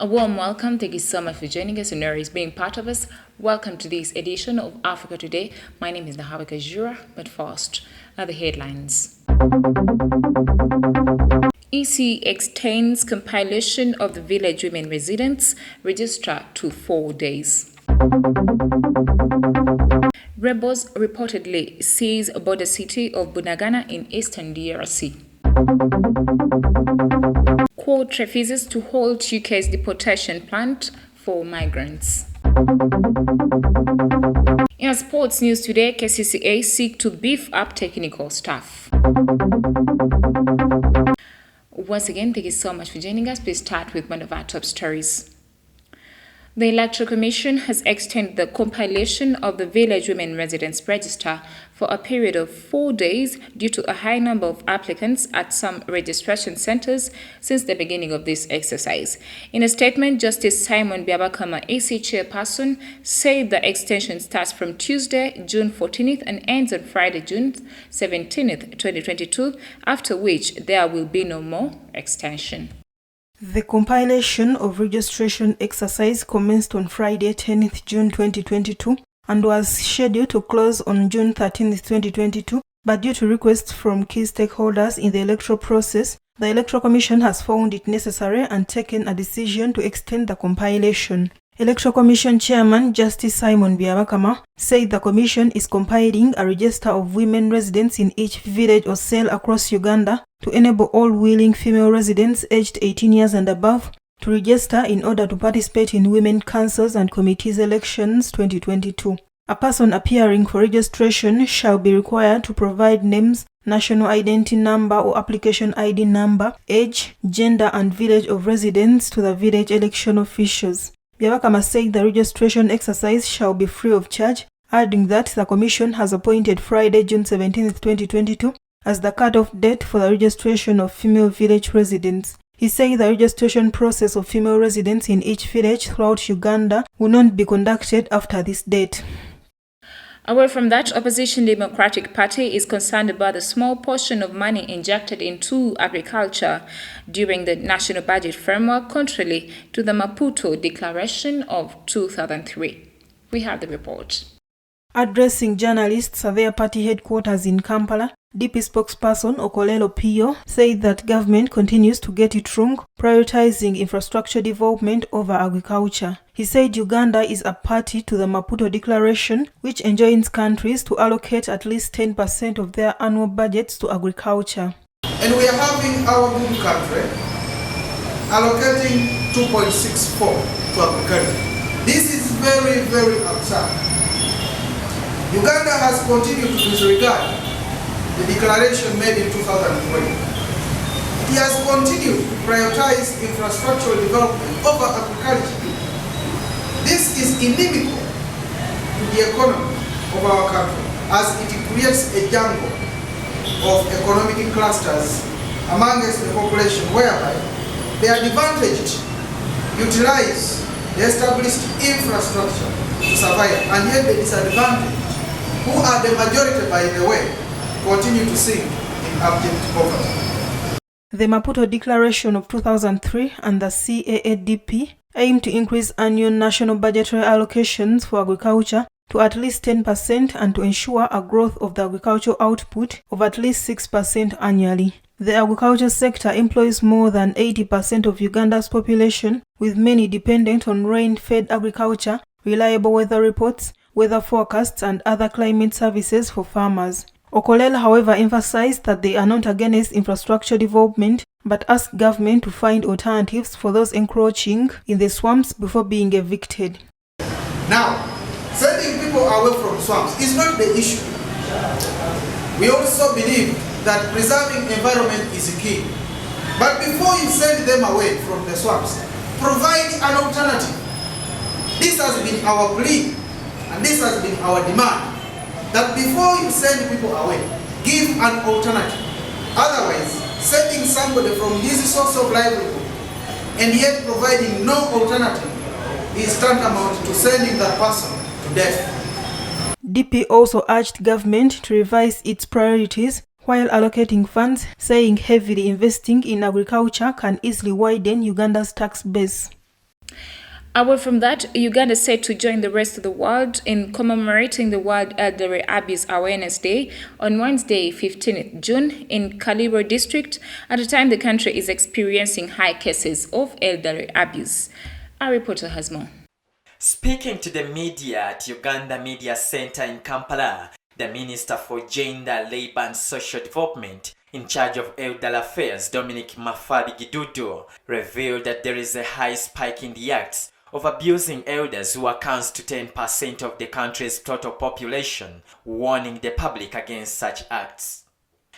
A warm welcome. Thank you so much for joining us and always being part of us. Welcome to this edition of Africa Today. My name is Nahabika Jura, but first are the headlines. EC extends compilation of the village women residents register to 4 days. Rebels reportedly seize a border city of Bunagana in eastern DRC. Court refuses to halt UK's deportation plan for migrants. In our sports news today, KCCA seek to beef up technical staff. Once again, thank you so much for joining us. Please start with one of our top stories. The Electoral Commission has extended the compilation of the Village Women Residents Register for a period of 4 days due to a high number of applicants at some registration centers since the beginning of this exercise. In a statement, Justice Simon Biabakama, AC chairperson, said the extension starts from Tuesday, June 14th and ends on Friday, June 17th, 2022, after which there will be no more extension. The compilation of registration exercise commenced on Friday, 10th June 2022 and was scheduled to close on June 13th, 2022, but due to requests from key stakeholders in the electoral process, the Electoral Commission has found it necessary and taken a decision to extend the compilation. Electoral Commission Chairman Justice Simon Biabakama said the Commission is compiling a register of women residents in each village or cell across Uganda to enable all willing female residents aged 18 years and above to register in order to participate in Women Councils and Committees Elections 2022. A person appearing for registration shall be required to provide names, national identity number or application ID number, age, gender and village of residence to the village election officials. Biabakama said the registration exercise shall be free of charge, adding that the Commission has appointed Friday, June 17, 2022 as the cut-off date for the registration of female village residents. He said the registration process of female residents in each village throughout Uganda will not be conducted after this date. Away from that, Opposition Democratic Party is concerned about the small portion of money injected into agriculture during the National Budget Framework, contrary to the Maputo Declaration of 2003. We have the report. Addressing journalists at their party headquarters in Kampala, DP spokesperson Okolelo Pio said that government continues to get it wrong, prioritizing infrastructure development over agriculture. He said Uganda is a party to the Maputo Declaration, which enjoins countries to allocate at least 10% of their annual budgets to agriculture. And we are having our good country allocating 2.64 to agriculture. This is very, very absurd. Uganda has continued to disregard the declaration made in 2020. It has continued to prioritize infrastructural development over agriculture. This is inimical to the economy of our country as it creates a jungle of economic clusters amongst the population whereby they are advantaged, utilize the established infrastructure to survive, and yet the disadvantaged, who are the majority by the way, continue to sink in abject poverty. The Maputo Declaration of 2003 and the CAADP aim to increase annual national budgetary allocations for agriculture to at least 10% and to ensure a growth of the agricultural output of at least 6% annually. The agriculture sector employs more than 80% of Uganda's population, with many dependent on rain-fed agriculture, reliable weather reports, weather forecasts and other climate services for farmers. Okolelo, however, emphasized that they are not against infrastructure development, but asked government to find alternatives for those encroaching in the swamps before being evicted. Now, sending people away from swamps is not the issue. We also believe that preserving environment is key. But before you send them away from the swamps, provide an alternative. This has been our plea, and this has been our demand, that before you send people away, give an alternative. Otherwise, sending somebody from his source of livelihood and yet providing no alternative is tantamount to sending that person to death. DP also urged government to revise its priorities while allocating funds, saying heavily investing in agriculture can easily widen Uganda's tax base. Away from that, Uganda is set to join the rest of the world in commemorating the World Elderly Abuse Awareness Day on Wednesday, 15th June in Kaliro district, at a time the country is experiencing high cases of elderly abuse. Our reporter has more. Speaking to the media at Uganda Media Center in Kampala, the Minister for Gender, Labour and Social Development in charge of Elder Affairs, Dominic Mafadi Gidudu, revealed that there is a high spike in the acts of abusing elders, who accounts to 10% of the country's total population, warning the public against such acts.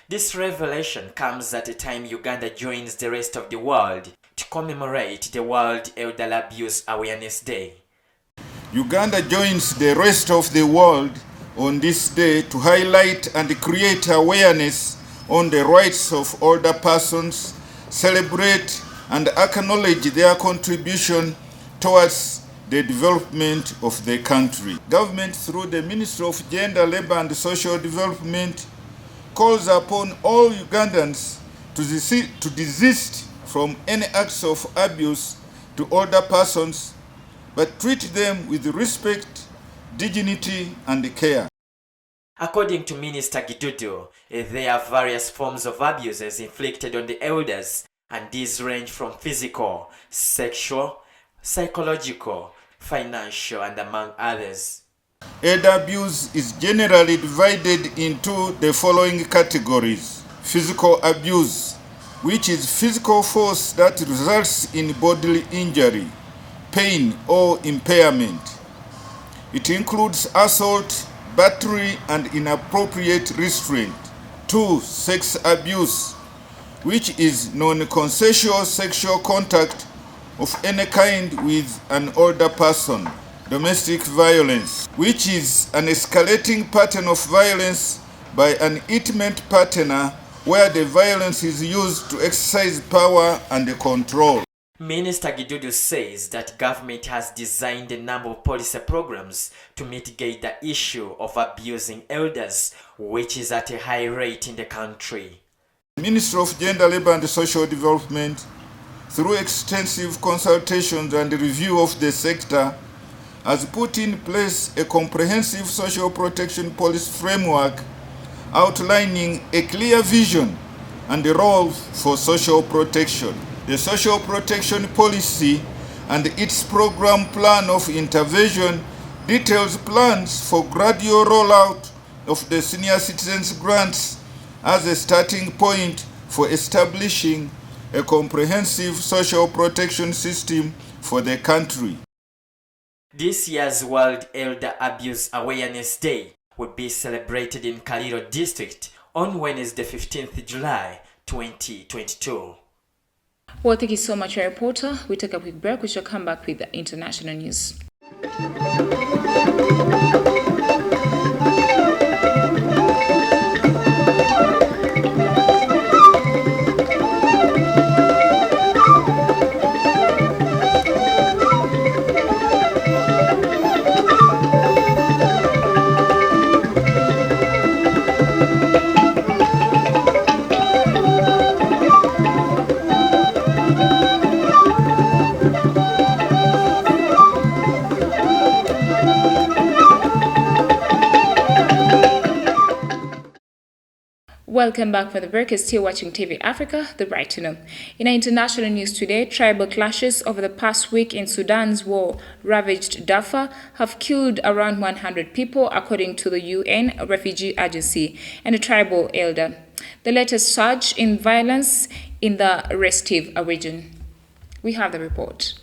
This revelation comes at a time Uganda joins the rest of the world to commemorate the World Elder Abuse Awareness Day. Uganda joins the rest of the world on this day to highlight and create awareness on the rights of older persons, celebrate and acknowledge their contribution towards the development of the country. Government, through the Ministry of Gender, Labour and Social Development, calls upon all Ugandans to desist from any acts of abuse to older persons, but treat them with respect, dignity and care. According to Minister Gidudu, there are various forms of abuses inflicted on the elders, and these range from physical, sexual, psychological, financial, and among others. Elder abuse is generally divided into the following categories. Physical abuse, which is physical force that results in bodily injury, pain, or impairment. It includes assault, battery, and inappropriate restraint. 2. Sex abuse, which is non-consensual sexual contact of any kind with an older person. Domestic violence, which is an escalating pattern of violence by an intimate partner where the violence is used to exercise power and control. Minister Gidudu says that government has designed a number of policy programs to mitigate the issue of abusing elders, which is at a high rate in the country. The Ministry of Gender, Labour and Social Development, through extensive consultations and review of the sector, has put in place a comprehensive social protection policy framework outlining a clear vision and the role for social protection. The social protection policy and its program plan of intervention details plans for gradual rollout of the senior citizens grants as a starting point for establishing a comprehensive social protection system for the country. This year's World Elder Abuse Awareness Day will be celebrated in Kaliro district on Wednesday, 15th July 2022. Well, thank you so much, our reporter. We take a quick break. We shall come back with the international news. Welcome back for the break. You're still watching TV Africa, the right to know. In our international news today, tribal clashes over the past week in Sudan's war-ravaged Darfur have killed around 100 people, according to the UN Refugee Agency and a tribal elder. The latest surge in violence in the Restive region. We have the report.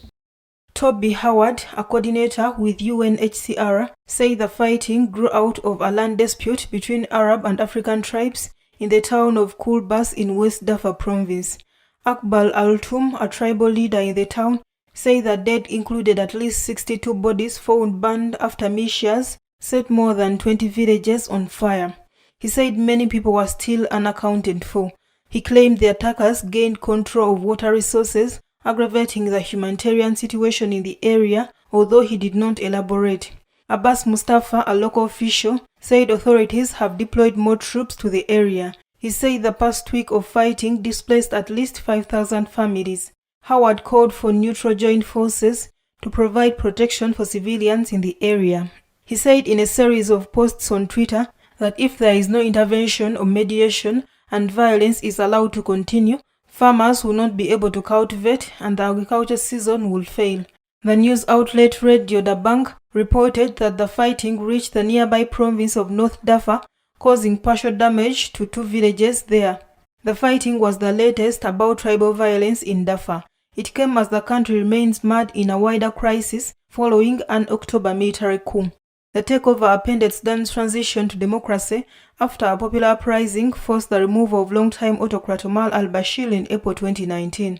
Toby Howard, a coordinator with UNHCR, said the fighting grew out of a land dispute between Arab and African tribes in the town of Kulbas in West Darfur province. Akbal Altum, a tribal leader in the town, said the dead included at least 62 bodies found burned after militias set more than 20 villages on fire. He said many people were still unaccounted for. He claimed the attackers gained control of water resources, aggravating the humanitarian situation in the area, although he did not elaborate. Abbas Mustafa, a local official, said authorities have deployed more troops to the area. He said the past week of fighting displaced at least 5,000 families. Howard called for neutral joint forces to provide protection for civilians in the area. He said in a series of posts on Twitter that if there is no intervention or mediation and violence is allowed to continue, farmers will not be able to cultivate and the agriculture season will fail. The news outlet Radio Dabang reported that the fighting reached the nearby province of North Darfur, causing partial damage to 2 villages there. The fighting was the latest about tribal violence in Darfur. It came as the country remains mud in a wider crisis following an October military coup. The takeover appended Sudan's transition to democracy after a popular uprising forced the removal of longtime autocrat Omar al-Bashir in April 2019.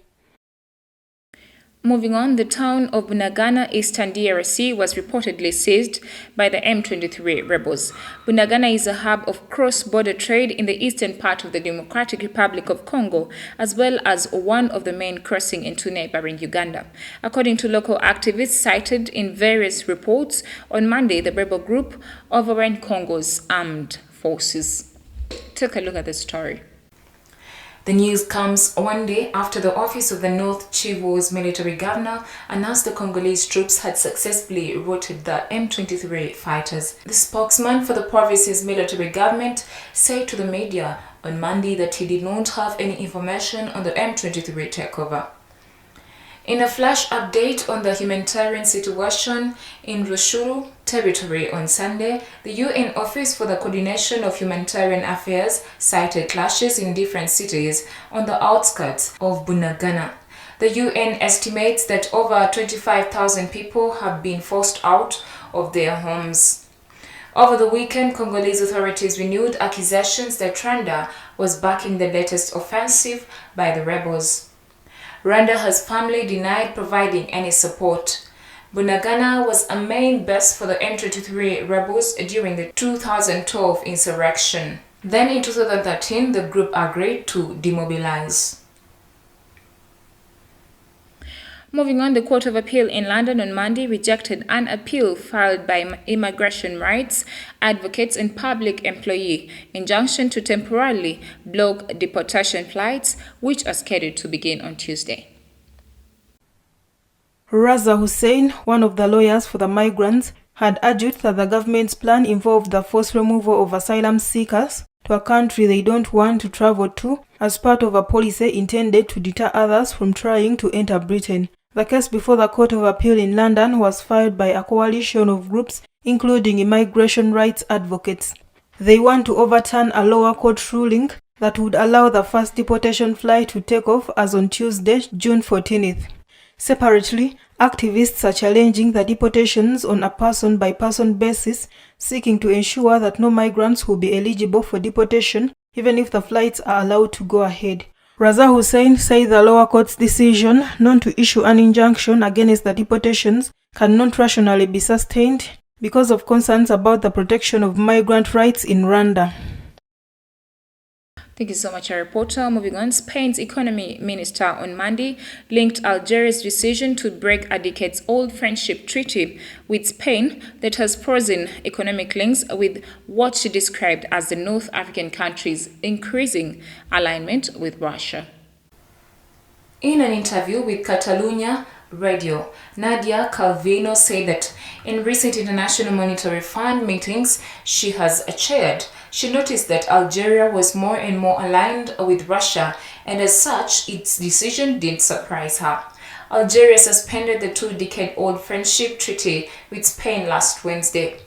Moving on, the town of Bunagana, eastern DRC, was reportedly seized by the M23 rebels. Bunagana is a hub of cross-border trade in the eastern part of the Democratic Republic of Congo, as well as one of the main crossing into neighboring Uganda. According to local activists cited in various reports, on Monday, the rebel group overran Congo's armed forces. Take a look at the story. The news comes one day after the office of the North Kivu's military governor announced the Congolese troops had successfully routed the M23 fighters. The spokesman for the province's military government said to the media on Monday that he did not have any information on the M23 takeover. In a flash update on the humanitarian situation in Rushuru territory on Sunday, the UN Office for the Coordination of Humanitarian Affairs cited clashes in different cities on the outskirts of Bunagana. The UN estimates that over 25,000 people have been forced out of their homes. Over the weekend, Congolese authorities renewed accusations that Rwanda was backing the latest offensive by the rebels. Rwanda has firmly denied providing any support. Bunagana was a main base for the M23 rebels during the 2012 insurrection. Then in 2013, the group agreed to demobilize. Moving on, the Court of Appeal in London on Monday rejected an appeal filed by immigration rights advocates and public employee injunction to temporarily block deportation flights, which are scheduled to begin on Tuesday. Raza Hussein, one of the lawyers for the migrants, had argued that the government's plan involved the forced removal of asylum seekers to a country they don't want to travel to as part of a policy intended to deter others from trying to enter Britain. The case before the Court of Appeal in London was filed by a coalition of groups including immigration rights advocates. They want to overturn a lower court ruling that would allow the first deportation flight to take off as on Tuesday, June 14th. Separately, activists are challenging the deportations on a person-by-person basis, seeking to ensure that no migrants will be eligible for deportation even if the flights are allowed to go ahead. Raza Hussein said the lower court's decision not to issue an injunction against the deportations cannot rationally be sustained because of concerns about the protection of migrant rights in Rwanda. Thank you so much, our reporter. Moving on, Spain's economy minister on Monday linked Algeria's decision to break a decades-old friendship treaty with Spain that has frozen economic links with what she described as the North African country's increasing alignment with Russia. In an interview with Catalunya Radio, Nadia Calvino said that in recent International Monetary Fund meetings she has chaired, she noticed that Algeria was more and more aligned with Russia, and as such, its decision didn't surprise her. Algeria suspended the 2-decade-old friendship treaty with Spain last Wednesday.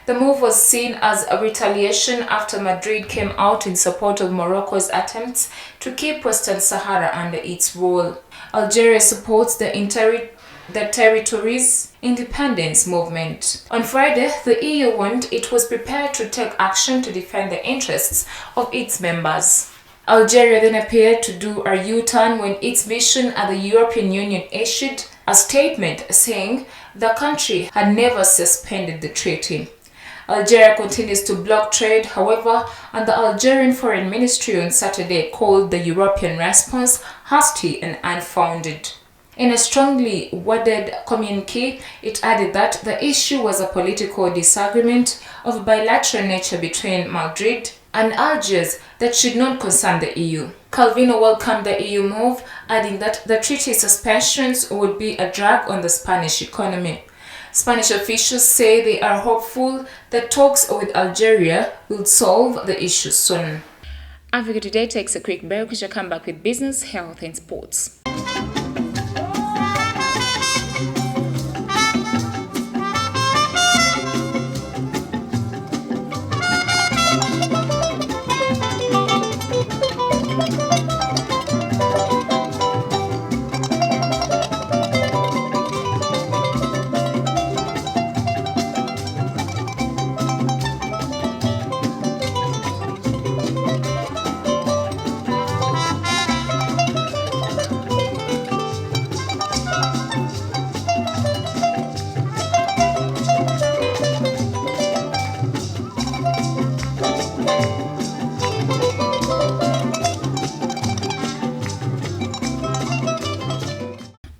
The move was seen as a retaliation after Madrid came out in support of Morocco's attempts to keep Western Sahara under its rule. Algeria supports the territory's independence movement. On Friday, the EU warned it was prepared to take action to defend the interests of its members. Algeria then appeared to do a U-turn when its mission at the European Union issued a statement saying the country had never suspended the treaty. Algeria continues to block trade, however, and the Algerian Foreign Ministry on Saturday called the European response hasty and unfounded. In a strongly worded communique, it added that the issue was a political disagreement of bilateral nature between Madrid and argues that should not concern the EU. Calvino welcomed the EU move, adding that the treaty suspensions would be a drag on the Spanish economy. Spanish officials say they are hopeful that talks with Algeria will solve the issue soon. Africa Today takes a quick break. We shall come back with business, health and sports.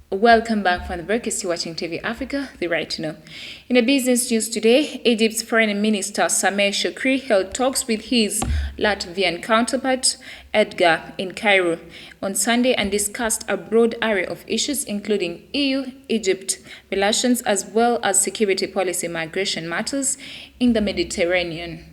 Welcome back from the break. You're still watching TV Africa, the right to know. In the business news today, Egypt's Foreign Minister Sameh Shoukry held talks with his Latvian counterpart Edgar in Cairo on Sunday and discussed a broad array of issues including EU-Egypt relations as well as security policy migration matters in the Mediterranean.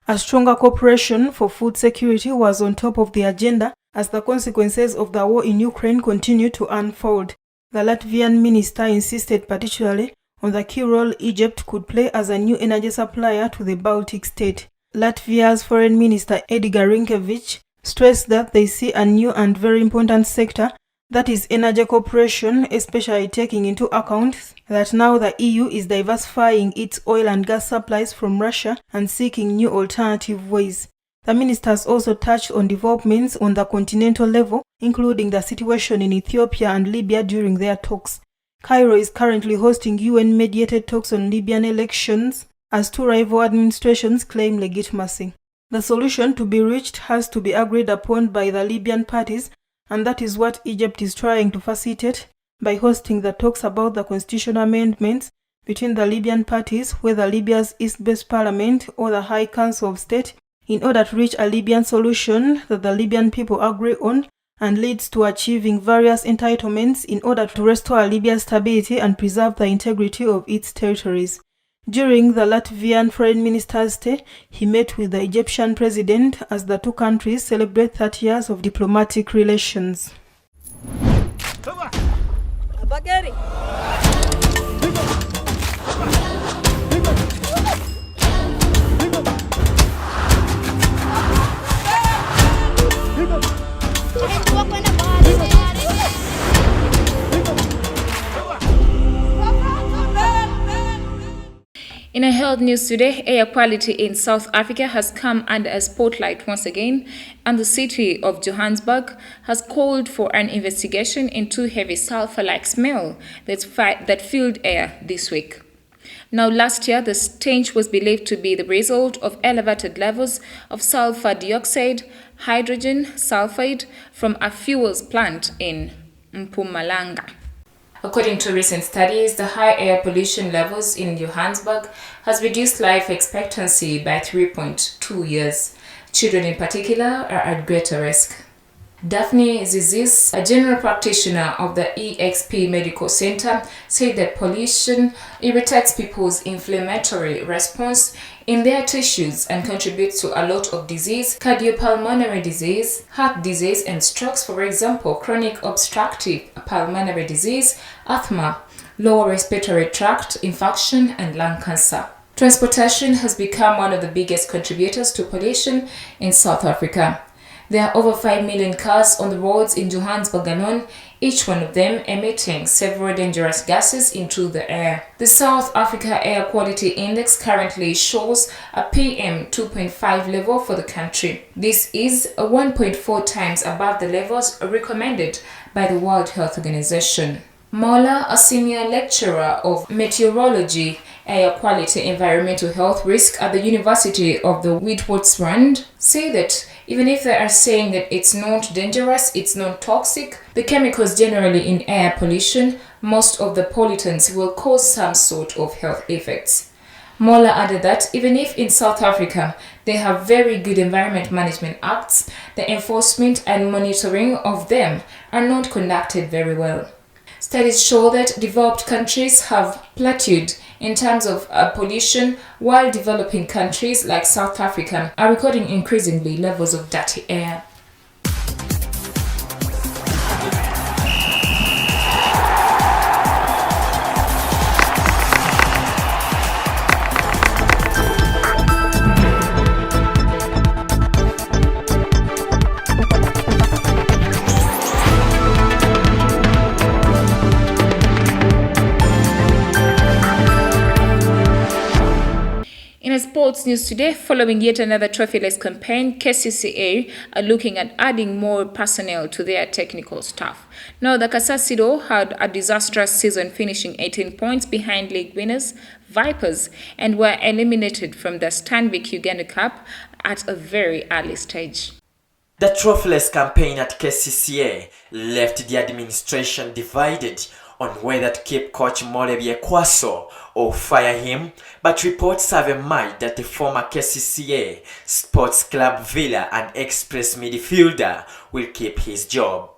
A stronger cooperation for food security was on top of the agenda as the consequences of the war in Ukraine continue to unfold. The Latvian minister insisted particularly on the key role Egypt could play as a new energy supplier to the Baltic state. Latvia's Foreign Minister Edgar Rinkevich stressed that they see a new and very important sector, that is energy cooperation, especially taking into account that now the EU is diversifying its oil and gas supplies from Russia and seeking new alternative ways. The ministers also touched on developments on the continental level, including the situation in Ethiopia and Libya during their talks. Cairo is currently hosting UN-mediated talks on Libyan elections as two rival administrations claim legitimacy. The solution to be reached has to be agreed upon by the Libyan parties, and that is what Egypt is trying to facilitate by hosting the talks about the constitutional amendments between the Libyan parties, whether Libya's East-based parliament or the High Council of State, in order to reach a Libyan solution that the Libyan people agree on and leads to achieving various entitlements in order to restore Libya's stability and preserve the integrity of its territories. During the Latvian Foreign Minister's stay, he met with the Egyptian president as the two countries celebrate 30 years of diplomatic relations. In a health news today, air quality in South Africa has come under a spotlight once again, and the city of Johannesburg has called for an investigation into heavy sulfur-like smell that filled air this week. Now, last year, the stench was believed to be the result of elevated levels of sulfur dioxide, hydrogen sulfide from a fuels plant in Mpumalanga. According to recent studies, the high air pollution levels in Johannesburg has reduced life expectancy by 3.2 years. Children in particular are at greater risk. Daphne Zizis, a general practitioner of the EXP Medical Center, said that pollution irritates people's inflammatory response in their tissues and contributes to a lot of disease, cardiopulmonary disease, heart disease and strokes, for example, chronic obstructive pulmonary disease, asthma, lower respiratory tract infection and lung cancer. Transportation has become one of the biggest contributors to pollution in South Africa. There are over 5 million cars on the roads in Johannesburg alone, each one of them emitting several dangerous gases into the air. The South Africa Air Quality Index currently shows a PM 2.5 level for the country. This is 1.4 times above the levels recommended by the World Health Organization. Mola, a senior lecturer of meteorology, air quality, environmental health risk at the University of the Witwatersrand, say that even if they are saying that it's not dangerous, it's not toxic, the chemicals generally in air pollution, most of the pollutants will cause some sort of health effects. Mola added that even if in South Africa They have very good environment management acts. The enforcement and monitoring of them are not conducted very well. Studies show that developed countries have plateaued in terms of pollution, while developing countries like South Africa are recording increasingly levels of dirty air. In sports news today, following yet another trophyless campaign, KCCA are looking at adding more personnel to their technical staff. Now, the Kasasido had a disastrous season, finishing 18 points behind league winners Vipers, and were eliminated from the Stanbic Uganda Cup at a very early stage. The trophyless campaign at KCCA left the administration divided on whether to keep coach Molebi Kwaso or fire him, but reports have emerged that the former KCCA Sports Club Villa and Express midfielder will keep his job.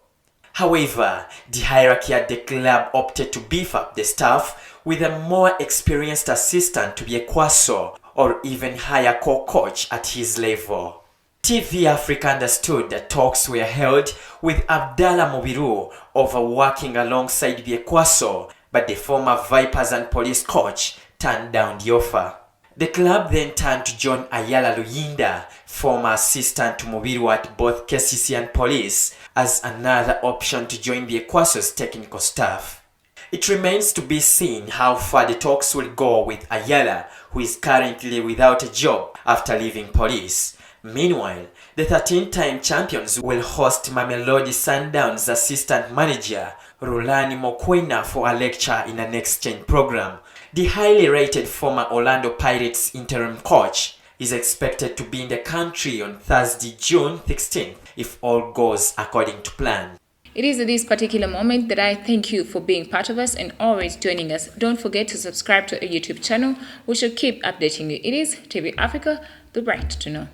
However, the hierarchy at the club opted to beef up the staff with a more experienced assistant to be Kwaso or even hire co-coach at his level. TV Africa understood that talks were held with Abdallah Mubiru over working alongside Biekwaso, but the former Vipers and Police coach turned down the offer. The club then turned to John Ayala Luyinda, former assistant to Mubiru at both KCC and Police, as another option to join Biekwaso's technical staff. It remains to be seen how far the talks will go with Ayala, who is currently without a job after leaving Police. Meanwhile, the 13-time champions will host Mamelodi Sundowns assistant manager Rulani Mokwena for a lecture in an exchange program. The highly rated former Orlando Pirates interim coach is expected to be in the country on Thursday, June 16th, if all goes according to plan. It is at this particular moment that I thank you for being part of us and always joining us. Don't forget to subscribe to our YouTube channel. We shall keep updating you. It is TV Africa, the right to know.